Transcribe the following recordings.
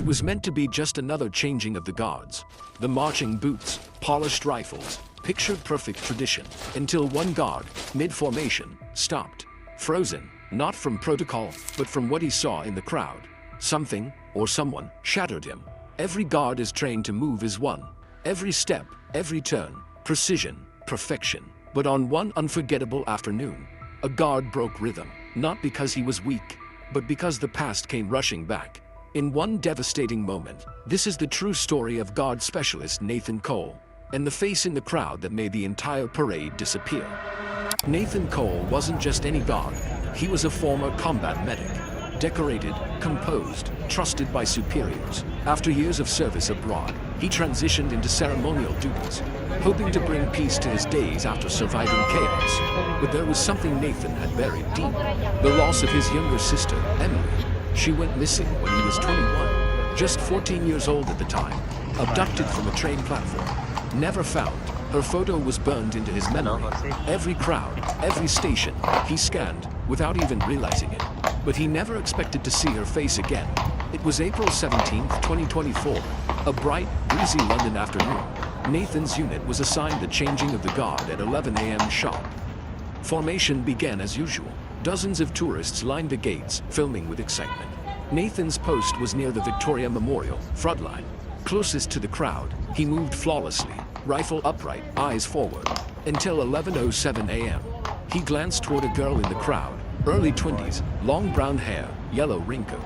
It was meant to be just another changing of the guards. The marching boots, polished rifles, pictured perfect tradition, until one guard, mid-formation, stopped. Frozen, not from protocol, but from what he saw in the crowd. Something, or someone, shattered him. Every guard is trained to move as one. Every step, every turn, precision, perfection. But on one unforgettable afternoon, a guard broke rhythm, not because he was weak, but because the past came rushing back. In one devastating moment, this is the true story of guard specialist Nathan Cole, and the face in the crowd that made the entire parade disappear. Nathan Cole wasn't just any guard, he was a former combat medic. Decorated, composed, trusted by superiors. After years of service abroad, he transitioned into ceremonial duties, hoping to bring peace to his days after surviving chaos. But there was something Nathan had buried deep: the loss of his younger sister, Emily. She went missing when he was 21, just 14 years old at the time, abducted from a train platform. Never found, her photo was burned into his memory. Every crowd, every station, he scanned, without even realizing it. But he never expected to see her face again. It was April 17, 2024, a bright, breezy London afternoon. Nathan's unit was assigned the changing of the guard at 11 a.m. sharp. Formation began as usual. Dozens of tourists lined the gates, filming with excitement. Nathan's post was near the Victoria Memorial, front line. Closest to the crowd, he moved flawlessly, rifle upright, eyes forward, until 11:07 a.m. He glanced toward a girl in the crowd, early 20s, long brown hair, yellow raincoat.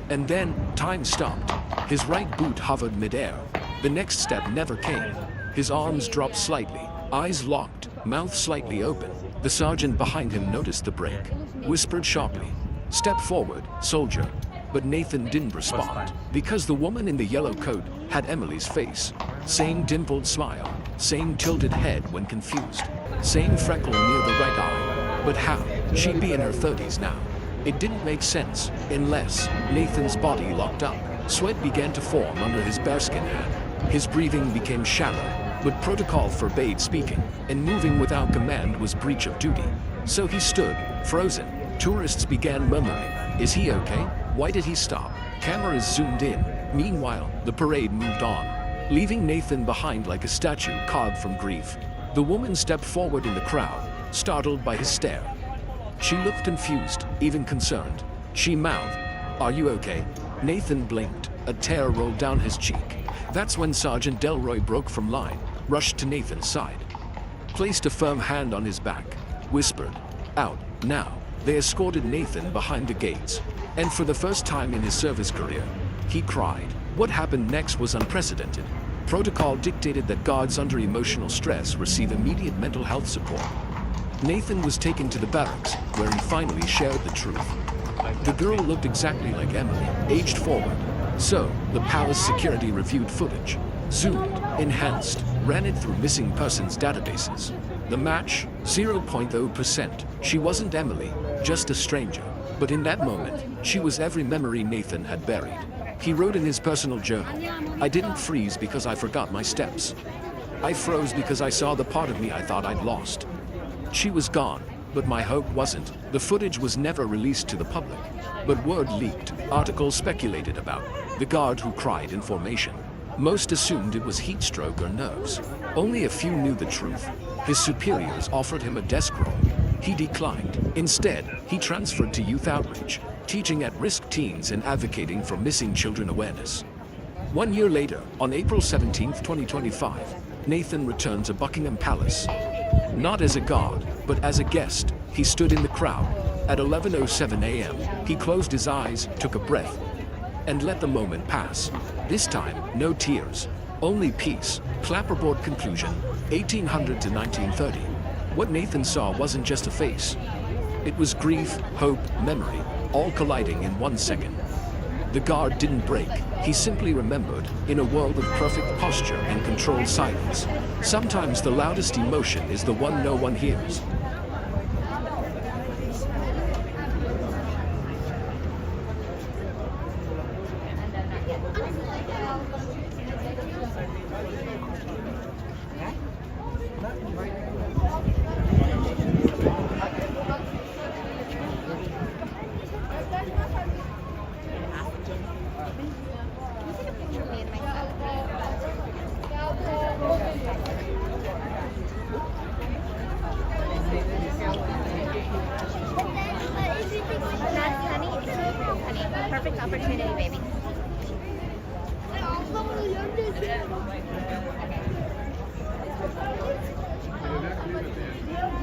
And then, time stopped. His right boot hovered midair. The next step never came. His arms dropped slightly, eyes locked, mouth slightly open. The sergeant behind him noticed the break, whispered sharply, "Step forward, soldier." But Nathan didn't respond, because the woman in the yellow coat had Emily's face. Same dimpled smile, same tilted head when confused, same freckle near the right eye. But how? She'd be in her 30s now. It didn't make sense, unless Nathan's body locked up. Sweat began to form under his bearskin hat. His breathing became shallow, but protocol forbade speaking, and moving without command was breach of duty. So he stood, frozen. Tourists began murmuring, "Is he okay? Why did he stop?" Cameras zoomed in. Meanwhile, the parade moved on, leaving Nathan behind like a statue carved from grief. The woman stepped forward in the crowd, startled by his stare. She looked confused, even concerned. She mouthed, "Are you okay?" Nathan blinked. A tear rolled down his cheek. That's when Sergeant Delroy broke from line, rushed to Nathan's side, placed a firm hand on his back, whispered, "Out, now." They escorted Nathan behind the gates, and for the first time in his service career, he cried. What happened next was unprecedented. Protocol dictated that guards under emotional stress receive immediate mental health support. Nathan was taken to the barracks, where he finally shared the truth. The girl looked exactly like Emily, aged forward. So, the palace security reviewed footage, zoomed, enhanced, ran it through missing persons databases. The match, 0.0%. She wasn't Emily, just a stranger. But in that moment, she was every memory Nathan had buried. He wrote in his personal journal, "I didn't freeze because I forgot my steps. I froze because I saw the part of me I thought I'd lost." She was gone, but my hope wasn't. The footage was never released to the public, but word leaked. Articles speculated about the guard who cried in formation. Most assumed it was heat stroke or nerves. Only a few knew the truth. His superiors offered him a desk role. He declined. Instead, he transferred to youth outreach, teaching at-risk teens and advocating for missing children awareness. 1 year later, on April 17, 2025, Nathan returned to Buckingham Palace. Not as a guard, but as a guest. He stood in the crowd. At 11:07 a.m., he closed his eyes, took a breath, and let the moment pass. This time, no tears, only peace. Clapperboard conclusion, 1800 to 1930. What Nathan saw wasn't just a face. It was grief, hope, memory, all colliding in 1 second. The guard didn't break. He simply remembered, in a world of perfect posture and controlled silence. Sometimes the loudest emotion is the one no one hears.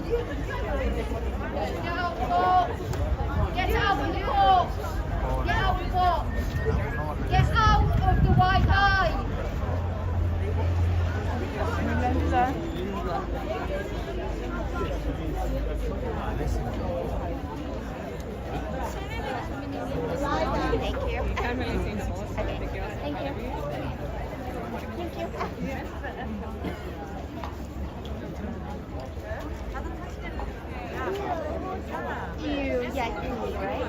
Get out of the court! Get out of the court! Get out of the white line! Thank you. Thank you. Yeah, right?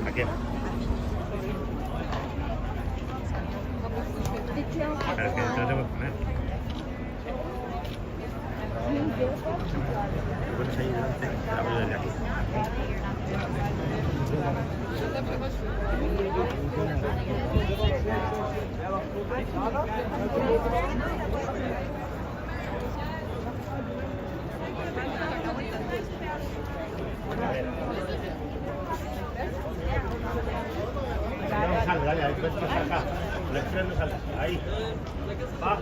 Aquí. Pero es que no te voy a poner. Lo pones ahí delante, te la voy desde aquí. No sale, dale, ahí puedes pasar acá. El estreno no sale. Ahí. Va.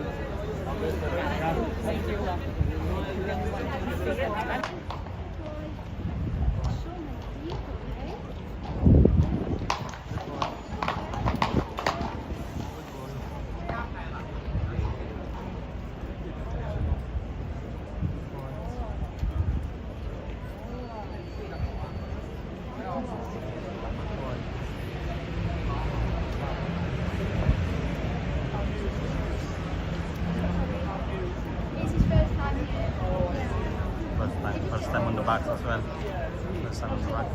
First time on the box as well. First time on the box.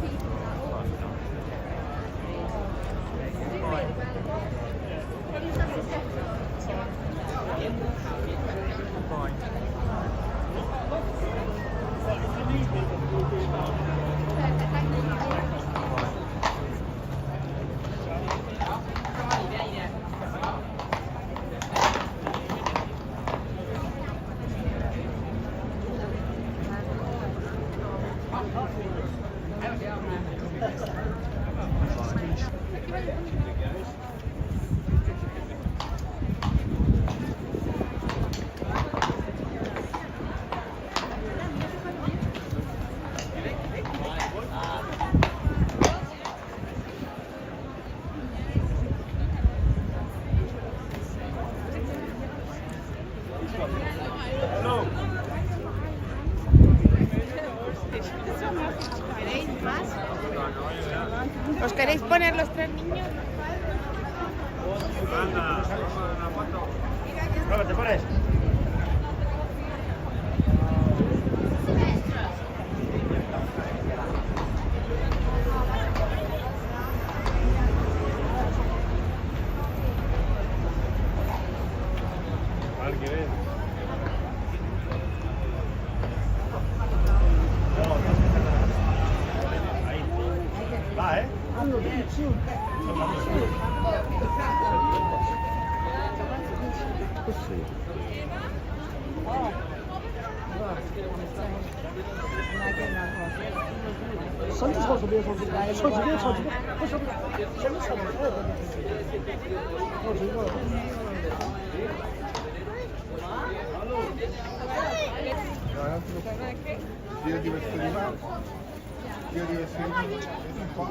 ¿Os queréis poner los tres niños? Robert, ¿te pones? Va, ¿eh? 서지게 Gira diverso di mano. Gira diverso di mano. Fin qua.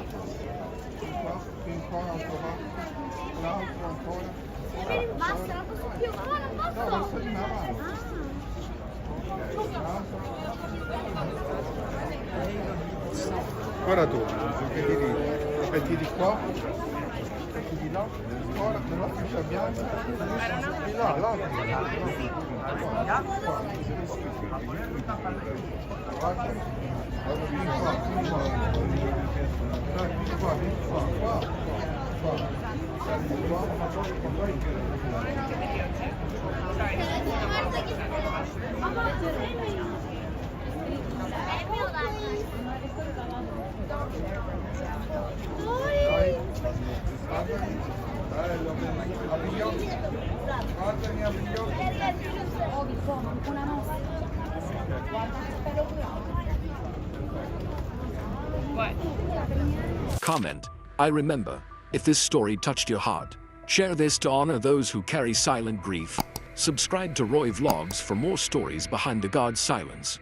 Fin qua, un altro qua. Un altro ancora. Basta, non posso più, ma non posso. No, verso di mano. Guarda tu, che ti dico. Aspetti di qua. Aspetti di là. Ora, nella ficha bianca. Di là, là. Bello, apri gli occhi. Guardami, apri gli occhi. Una mossa. Comment. I remember. If this story touched your heart, share this to honor those who carry silent grief. Subscribe to Roy Vlogs for more stories behind the God's silence.